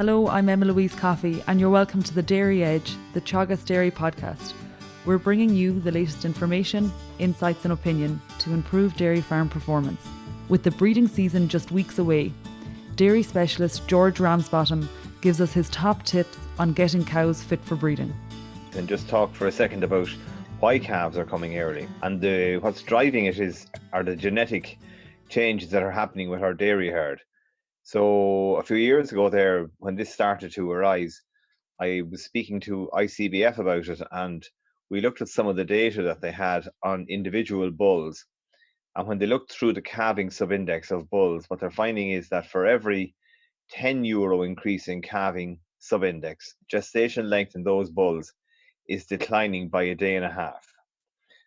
Hello, I'm Emma-Louise Coffey, and you're welcome to the Dairy Edge, the Teagasc Dairy podcast. We're bringing you the latest information, insights and opinion to improve dairy farm performance. With the breeding season just weeks away, dairy specialist George Ramsbottom gives us his top tips on getting cows fit for breeding. And just talk for a second about why calves are coming early. And what's driving it are the genetic changes that are happening with our dairy herd. So a few years ago there, when this started to arise, I was speaking to ICBF about it, and we looked at some of the data that they had on individual bulls. And when they looked through the calving subindex of bulls, what they're finding is that for every €10 increase in calving subindex, gestation length in those bulls is declining by a day and a half.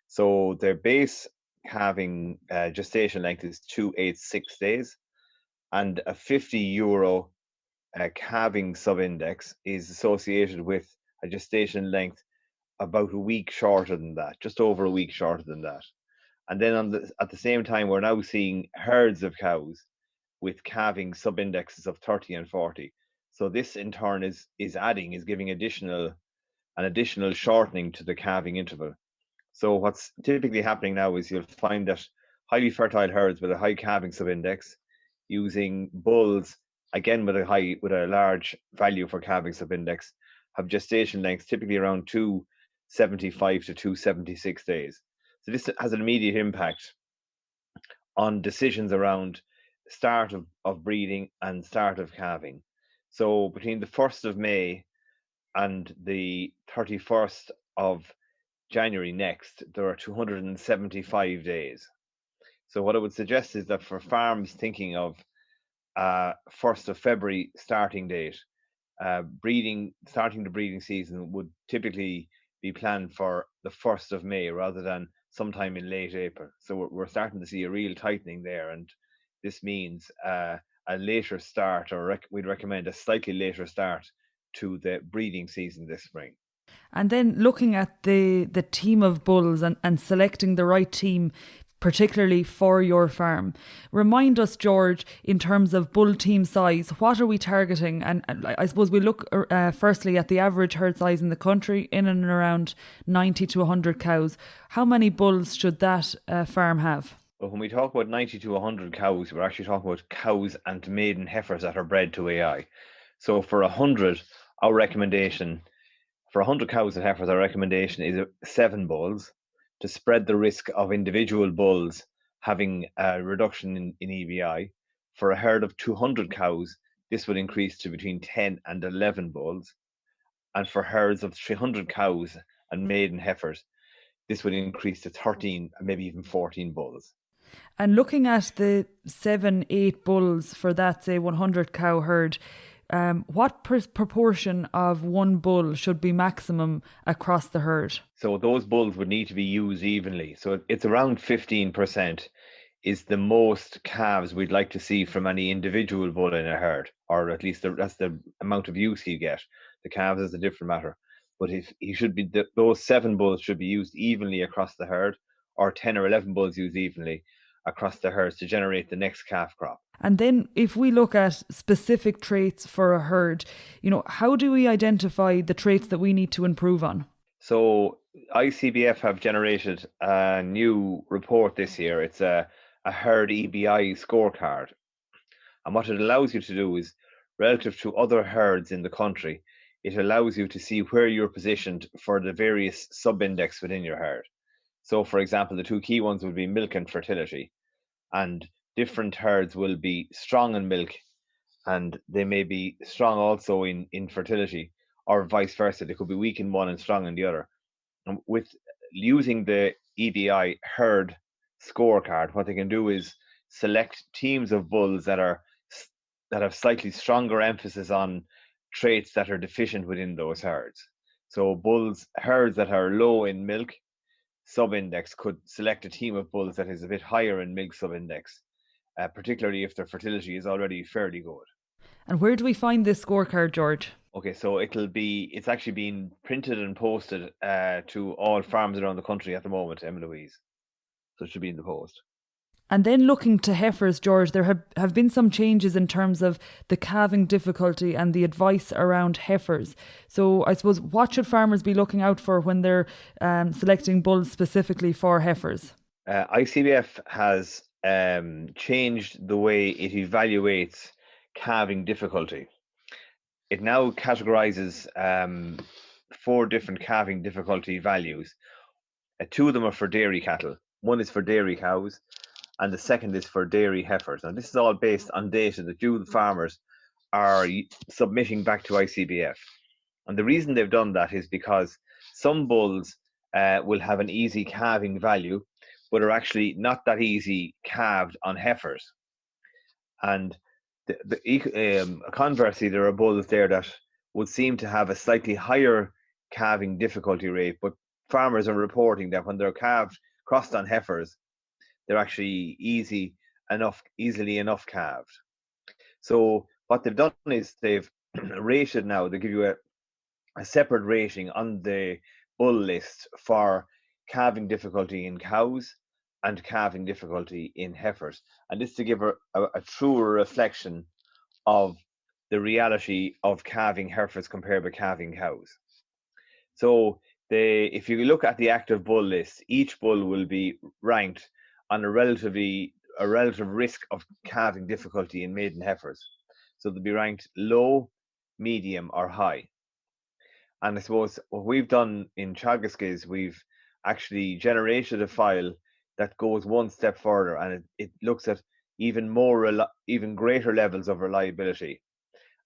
So their base calving gestation length is 286 days. And a €50 calving subindex is associated with a gestation length about a week shorter than that, just over a week shorter than that. And then at the same time, we're now seeing herds of cows with calving subindexes of 30 and 40. So this in turn is giving an additional shortening to the calving interval. So what's typically happening now is you'll find that highly fertile herds with a high calving subindex, using bulls, again with a large value for calving subindex, have gestation lengths typically around 275 to 276 days. So this has an immediate impact on decisions around start of breeding and start of calving. So between the 1st of May and the 31st of January next, there are 275 days. So what I would suggest is that for farms thinking of 1st of February starting date, starting the breeding season would typically be planned for the 1st of May rather than sometime in late April. So we're starting to see a real tightening there, and this means a later start, or we'd recommend a slightly later start to the breeding season this spring. And then looking at the team of bulls and selecting the right team, particularly for your farm. Remind us, George, in terms of bull team size, what are we targeting? And I suppose we look firstly at the average herd size in the country, in and around 90 to 100 cows. How many bulls should that farm have? Well, when we talk about 90 to 100 cows, we're actually talking about cows and maiden heifers that are bred to AI. So for 100, our recommendation, for 100 cows and heifers, our recommendation is 7 bulls, to spread the risk of individual bulls having a reduction in EBI. For a herd of 200 cows, this would increase to between 10 and 11 bulls. And for herds of 300 cows and maiden heifers, this would increase to 13 and maybe even 14 bulls. And looking at the 7-8 bulls for that, say, 100 cow herd, what proportion of one bull should be maximum across the herd? So those bulls would need to be used evenly. So it's around 15% is the most calves we'd like to see from any individual bull in a herd, or at least that's the amount of use he'd get. The calves is a different matter. But if he should be, those 7 bulls should be used evenly across the herd, or 10 or 11 bulls used evenly across the herds to generate the next calf crop. And then if we look at specific traits for a herd, how do we identify the traits that we need to improve on? So ICBF have generated a new report this year. It's a herd EBI scorecard. And what it allows you to do is, relative to other herds in the country, it allows you to see where you're positioned for the various sub-index within your herd. So for example, the 2 key ones would be milk and fertility. And different herds will be strong in milk, and they may be strong also in fertility, or vice versa. They could be weak in one and strong in the other. And with using the EBI herd scorecard, what they can do is select teams of bulls that have slightly stronger emphasis on traits that are deficient within those herds. So herds that are low in milk subindex could select a team of bulls that is a bit higher in milk subindex, particularly if their fertility is already fairly good. And where do we find this scorecard, George? Okay, so it's actually being printed and posted to all farms around the country at the moment, Emma-Louise. So it should be in the post. And then looking to heifers, George, there have been some changes in terms of the calving difficulty and the advice around heifers. So I suppose, what should farmers be looking out for when they're selecting bulls specifically for heifers? ICBF has changed the way it evaluates calving difficulty. It now categorizes 4 different calving difficulty values. 2 of them are for dairy cattle. One is for dairy cows, and the second is for dairy heifers. Now, this is all based on data that you, the farmers, are submitting back to ICBF. And the reason they've done that is because some bulls will have an easy calving value, but are actually not that easy calved on heifers. And conversely, there are bulls there that would seem to have a slightly higher calving difficulty rate, but farmers are reporting that when they're crossed on heifers, they're actually easily enough calved. So what they've done is they've rated now. They give you a separate rating on the bull list for calving difficulty in cows and calving difficulty in heifers, and this to give a truer reflection of the reality of calving heifers compared with calving cows. So if you look at the active bull list, each bull will be ranked on a relative risk of calving difficulty in maiden heifers. So they'll be ranked low, medium, or high. And I suppose what we've done in Teagasc is we've actually generated a file that goes one step further, and it looks at even greater levels of reliability.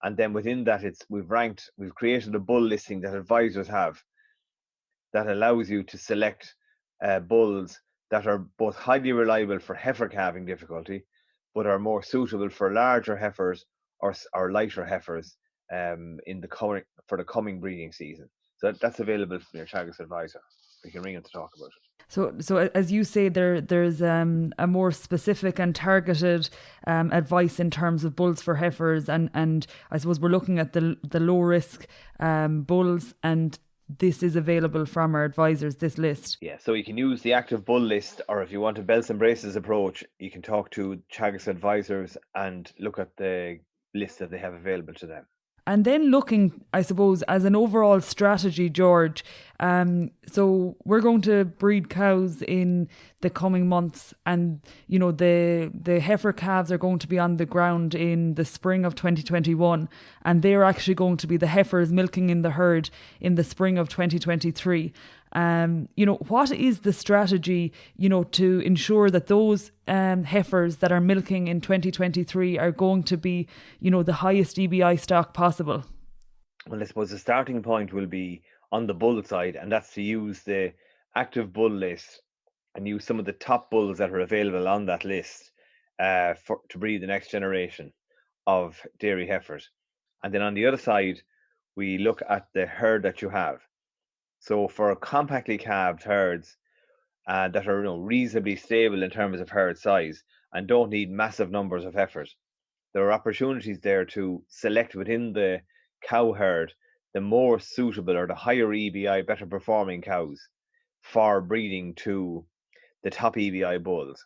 And then within that, we've created a bull listing that advisors have that allows you to select bulls that are both highly reliable for heifer calving difficulty, but are more suitable for larger heifers or lighter heifers for the coming breeding season. So that's available from your Teagasc advisor. We can ring him to talk about it. So as you say, there's a more specific and targeted advice in terms of bulls for heifers, and I suppose we're looking at the low risk bulls, and this is available from our advisors, this list. Yeah, so you can use the active bull list, or if you want a bells and braces approach, you can talk to Teagasc advisors and look at the list that they have available to them. And then looking, I suppose, as an overall strategy, George, so we're going to breed cows in the coming months, and, you know, the heifer calves are going to be on the ground in the spring of 2021, and they're actually going to be the heifers milking in the herd in the spring of 2023. You know, what is the strategy, you know, to ensure that those heifers that are milking in 2023 are going to be, you know, the highest EBI stock possible? Well, I suppose the starting point will be on the bull side, and that's to use the active bull list and use some of the top bulls that are available on that list to breed the next generation of dairy heifers. And then on the other side, we look at the herd that you have. So for compactly calved herds that are, you know, reasonably stable in terms of herd size and don't need massive numbers of heifers, there are opportunities there to select within the cow herd the more suitable or the higher EBI, better performing cows for breeding to the top EBI bulls,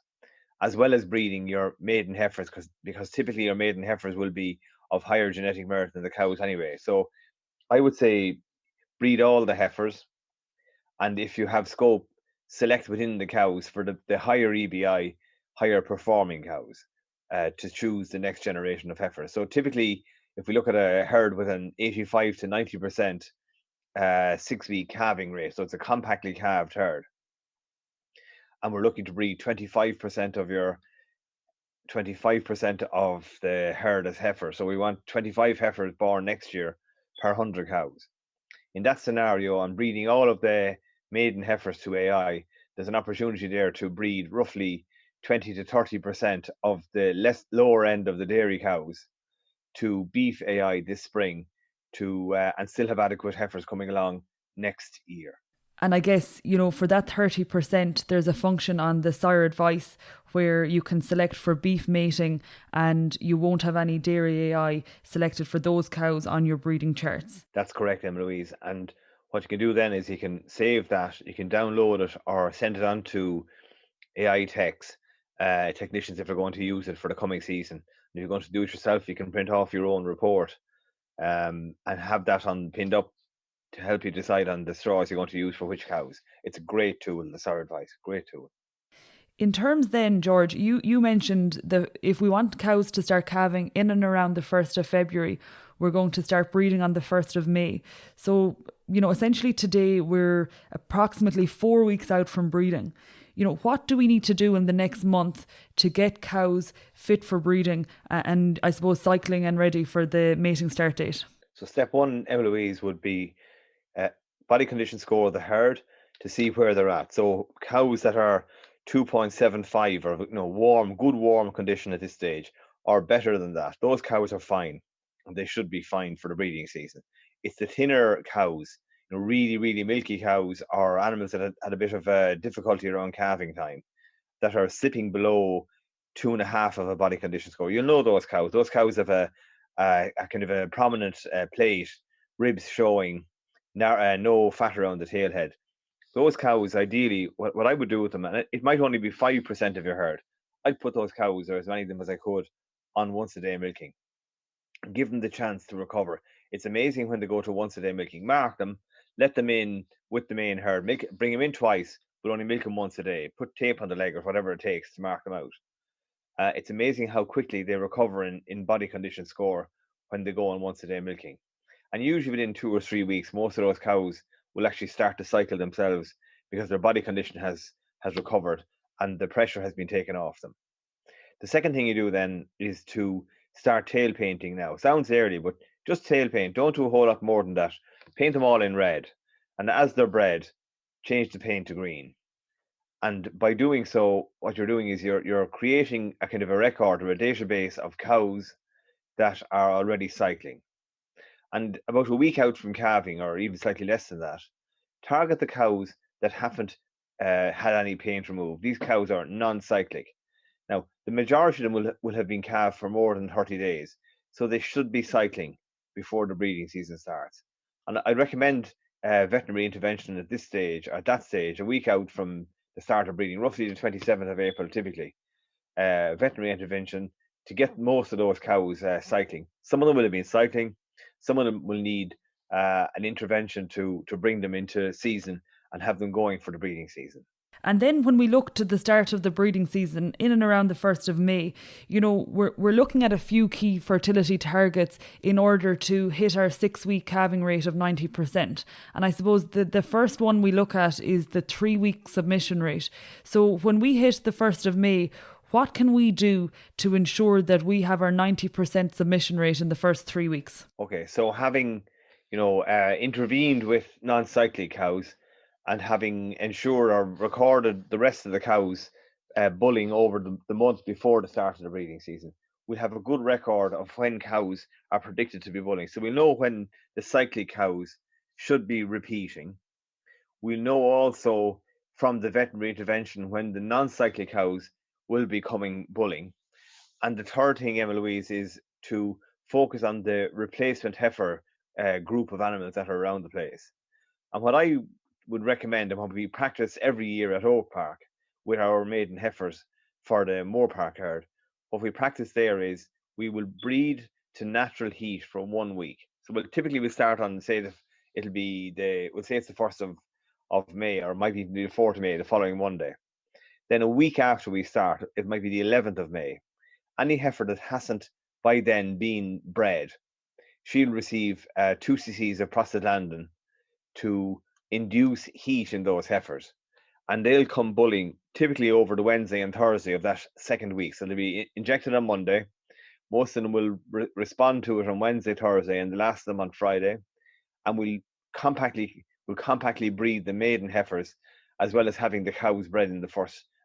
as well as breeding your maiden heifers, because typically your maiden heifers will be of higher genetic merit than the cows anyway. So I would say breed all the heifers, and if you have scope, select within the cows for the higher EBI, higher performing cows to choose the next generation of heifers. So typically, if we look at a herd with an 85 to 90% 6-week calving rate, so it's a compactly calved herd, and we're looking to breed 25% of the herd as heifers. So we want 25 heifers born next year per 100 cows. In that scenario, on breeding all of the maiden heifers to AI, there's an opportunity there to breed roughly 20 to 30% of the lower end of the dairy cows to beef AI this spring and still have adequate heifers coming along next year. And I guess, you know, for that 30%, there's a function on the sire advice where you can select for beef mating, and you won't have any dairy AI selected for those cows on your breeding charts. That's correct, Emma-Louise. And what you can do then is you can save that, you can download it or send it on to AI Techs, technicians if they're going to use it for the coming season. If you're going to do it yourself, you can print off your own report and have that pinned up to help you decide on the straws you're going to use for which cows. It's a great tool. That's our advice. Great tool. In terms then, George, you mentioned if we want cows to start calving in and around the 1st of February, we're going to start breeding on the 1st of May. So, essentially today we're approximately 4 weeks out from breeding. What do we need to do in the next month to get cows fit for breeding and I suppose cycling and ready for the mating start date? So step one, Emma-Louise, would be body condition score of the herd to see where they're at. So cows that are 2.75 or good warm condition at this stage or better than that, those cows are fine and they should be fine for the breeding season. It's the thinner cows, really, really milky cows or animals that had a bit of difficulty around calving time that are slipping below 2.5 of a body condition score. You'll know those cows. Those cows have a kind of a prominent plate, ribs showing, no fat around the tail head. Those cows, ideally, what I would do with them, and it might only be 5% of your herd, I'd put those cows, or as many of them as I could, on once a day milking. Give them the chance to recover. It's amazing when they go to once a day milking. Mark them, let them in with the main herd, bring them in twice, but only milk them once a day. Put tape on the leg or whatever it takes to mark them out. It's amazing how quickly they recover in body condition score when they go on once a day milking. And usually within 2 or 3 weeks, most of those cows will actually start to cycle themselves because their body condition has recovered and the pressure has been taken off them. The second thing you do then is to start tail painting now. Sounds early, but just tail paint. Don't do a whole lot more than that. Paint them all in red. And as they're bred, change the paint to green. And by doing so, what you're doing is you're creating a kind of a record or a database of cows that are already cycling. And about a week out from calving, or even slightly less than that, target the cows that haven't had any paint removed. These cows are non-cyclic. Now, the majority of them will have been calved for more than 30 days, so they should be cycling before the breeding season starts. And I recommend veterinary intervention at that stage, a week out from the start of breeding, roughly the 27th of April, typically. Veterinary intervention to get most of those cows cycling. Some of them will have been cycling. Some of them will need an intervention to bring them into season and have them going for the breeding season. And then when we look to the start of the breeding season in and around the 1st of May, we're looking at a few key fertility targets in order to hit our 6-week calving rate of 90%. And I suppose the first one we look at is the 3-week submission rate. So when we hit the 1st of May, what can we do to ensure that we have our 90% submission rate in the first 3 weeks? Okay, so having, intervened with non-cyclic cows and having ensured or recorded the rest of the cows bulling over the month before the start of the breeding season, we have a good record of when cows are predicted to be bulling. So we'll know when the cyclic cows should be repeating. We'll know also from the veterinary intervention when the non-cyclic cows will be coming bulling. And the third thing, Emma-Louise, is to focus on the replacement heifer group of animals that are around the place. And what I would recommend, and what we practice every year at Oak Park with our maiden heifers for the Moor Park herd, what we practice there is we will breed to natural heat for 1 week. So we'll start on, say that we'll say it's the 1st of May, or it might even be the 4th of May, the following Monday. Then a week after we start, it might be the 11th of May. Any heifer that hasn't by then been bred, she'll receive 2 cc's of prostaglandin to induce heat in those heifers. And they'll come bulling typically over the Wednesday and Thursday of that 2nd week. So they'll be injected on Monday. Most of them will respond to it on Wednesday, Thursday, and the last of them on Friday. And we'll compactly breed the maiden heifers, as well as having the cows bred in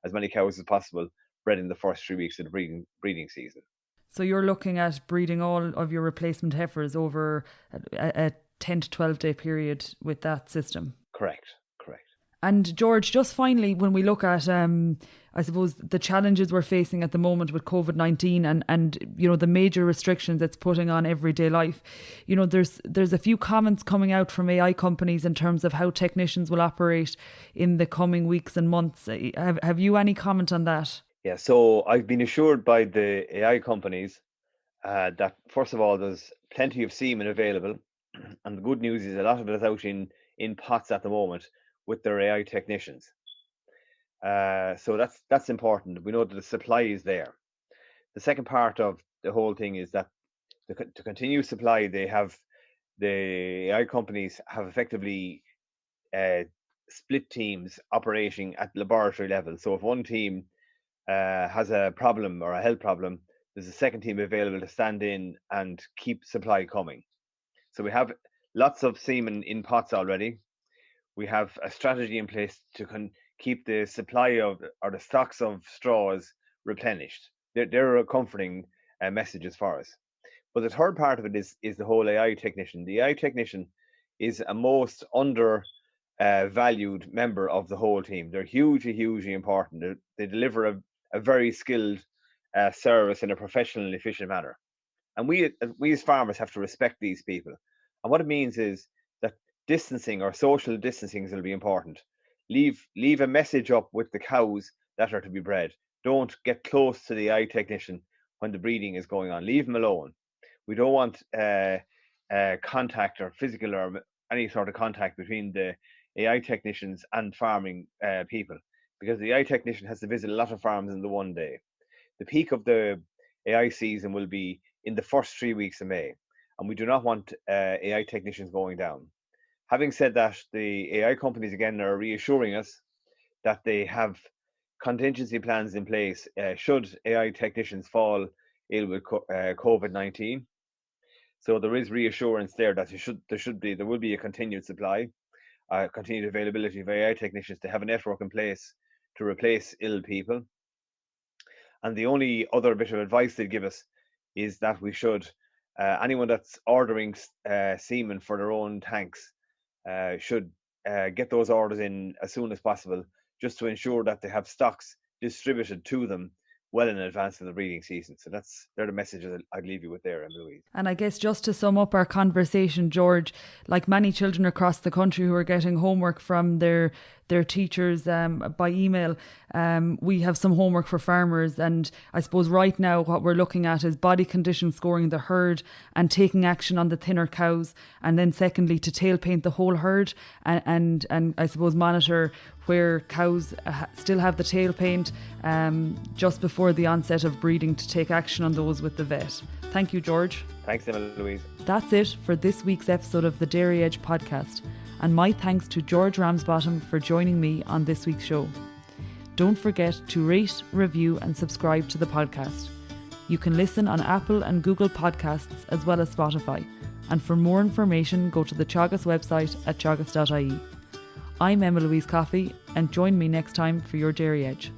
as many cows as possible bred in the first 3 weeks of the breeding season. So you're looking at breeding all of your replacement heifers over a 10 to 12 day period with that system? Correct. And George, just finally, when we look at, I suppose, the challenges we're facing at the moment with COVID-19 and the major restrictions it's putting on everyday life, there's a few comments coming out from AI companies in terms of how technicians will operate in the coming weeks and months. Have you any comment on that? Yeah, so I've been assured by the AI companies that first of all, there's plenty of semen available, and the good news is a lot of it is out in pots at the moment with their AI technicians. So that's important. We know that the supply is there. The second part of the whole thing is that to continue supply, the AI companies have effectively uh, split teams operating at laboratory level. So if one team has a problem or a health problem, there's a second team available to stand in and keep supply coming. So we have lots of semen in pots already. We have a strategy in place to keep the supply of or the stocks of straws replenished. They're a comforting messages for us. But the third part of it is the whole AI technician. The AI technician is a most under valued member of the whole team. They're hugely important. They deliver a very skilled service in a professional and efficient manner. And we as farmers have to respect these people. And what it means is that distancing or social distancing will be important. Leave a message up with the cows that are to be bred. Don't get close to the eye technician when the breeding is going on. Leave them alone. We don't want contact or physical or any sort of contact between the AI technicians and farming people, because the AI technician has to visit a lot of farms in the one day. The peak of the AI season will be in the first 3 weeks of May, and we do not want AI technicians going down. Having said that, the AI companies again are reassuring us that they have contingency plans in place should AI technicians fall ill with COVID-19. So there is reassurance there that there will be a continued supply, continued availability of AI technicians to have a network in place to replace ill people. And the only other bit of advice they'd give us is that we should, anyone that's ordering semen for their own tanks should get those orders in as soon as possible, just to ensure that they have stocks distributed to them well in advance of the breeding season. So they're the messages I'd leave you with there, Emma-Louise. And I guess just to sum up our conversation, George, like many children across the country who are getting homework from their teachers by email, we have some homework for farmers. And I suppose right now what we're looking at is body condition scoring the herd and taking action on the thinner cows. And then secondly, to tail paint the whole herd and I suppose monitor where cows still have the tail paint just before the onset of breeding, to take action on those with the vet. Thank you, George. Thanks, Emma-Louise. That's it for this week's episode of the Dairy Edge podcast. And my thanks to George Ramsbottom for joining me on this week's show. Don't forget to rate, review and subscribe to the podcast. You can listen on Apple and Google Podcasts as well as Spotify. And for more information, go to the Teagasc website at teagasc.ie. I'm Emma-Louise Coffey, and join me next time for your Dairy Edge.